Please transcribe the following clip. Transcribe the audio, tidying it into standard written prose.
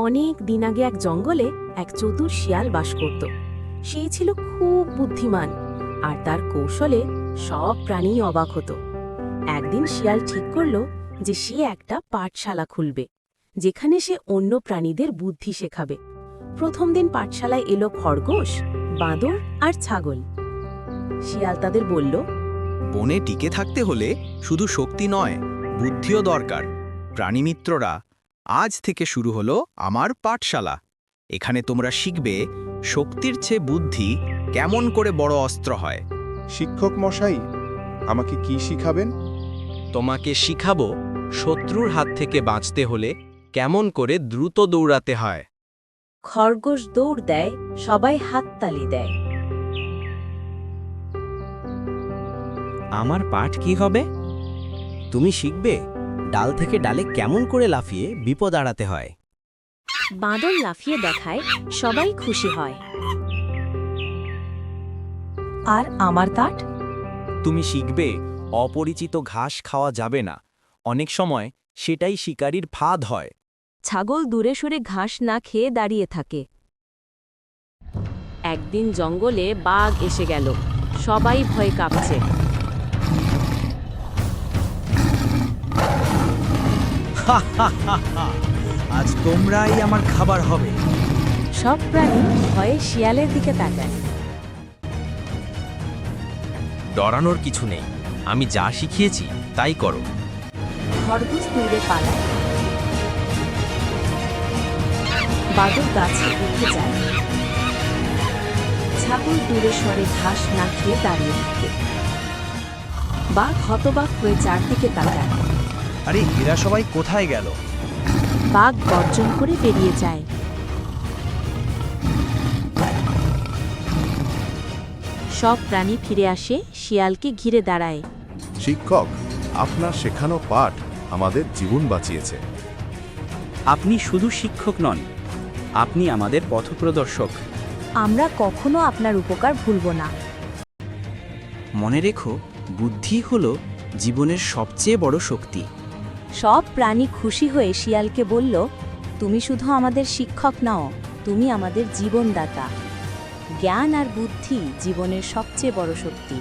অনেক দিন আগে এক জঙ্গলে এক চতুর শিয়াল বাস করত। সে ছিল খুব বুদ্ধিমান, আর তার কৌশলে সব প্রাণী অবাক হতো। একদিন শিয়াল ঠিক করল যে সে একটা পাঠশালা খুলবে, যেখানে সে অন্য প্রাণীদের বুদ্ধি শেখাবে। প্রথম দিন পাঠশালায় এলো খরগোশ, বাঁদর আর ছাগল। শিয়াল তাদের বলল, বনে টিকে থাকতে হলে শুধু শক্তি নয়, বুদ্ধিও দরকার। প্রাণীমিত্ররা, আজ থেকে শুরু হলো আমার পাঠশালা। এখানে তোমরা শিখবে শক্তির চেয়ে বুদ্ধি কেমন করে বড় অস্ত্র হয়। শিক্ষক মশাই, আমাকে কি শিখাবেন? তোমাকে শিখাবো শত্রুর হাত থেকে বাঁচতে হলে কেমন করে দ্রুত দৌড়াতে হয়। খরগোশ দৌড় দেয়, সবাই হাততালি দেয়। আমার পাঠ কি হবে? তুমি শিখবে ডাল থেকে ডালে কেমন করে লাফিয়ে বিপদ এড়াতে হয়। বাঁদর লাফিয়ে দেখায়, সবাই খুশি হয়। আর আমার কাঠ? তুমি শিখবে অপরিচিত ঘাস খাওয়া যাবে না, অনেক সময় সেটাই শিকারীর ফাঁদ হয়। ছাগল দূরে সরে ঘাস না খেয়ে দাঁড়িয়ে থাকে। একদিন জঙ্গলে বাঘ এসে গেল, সবাই ভয়ে কাঁপছে। আজ তোমরাই আমার খাবার হবে। সব প্রাণী ভয়ে শিয়ালের দিকে তাকায়। ডরানোর কিছু নেই, আমি যা শিখিয়েছি তাই করো। খরগোশ দূরে পালায়, বাদর গাছে উঠে যায়। ছাগল দূরে সরে ঘাস না খেয়ে দাঁড়িয়ে থাকে। বাঘ হতবাক হয়ে চারদিকে তাকায়। আরে এরা সবাই কোথায় গেল? বাঘ গর্জন করে বেরিয়ে যায়। সব প্রাণী ফিরে আসে, শিয়ালকে ঘিরে দাঁড়ায়। শিক্ষক, আপনার শেখানো পাঠ আমাদের জীবন বাঁচিয়েছে। আপনি শুধু শিক্ষক নন, আপনি আমাদের পথপ্রদর্শক। আমরা কখনো আপনার উপকার ভুলব না। মনে রেখো, বুদ্ধি হলো জীবনের সবচেয়ে বড় শক্তি। সব প্রাণী খুশি হয়ে শিয়ালকে বলল, তুমি শুধু আমাদের শিক্ষক নও, তুমি আমাদের জীবনদাতা। জ্ঞান আর বুদ্ধি জীবনের সবচেয়ে বড় শক্তি।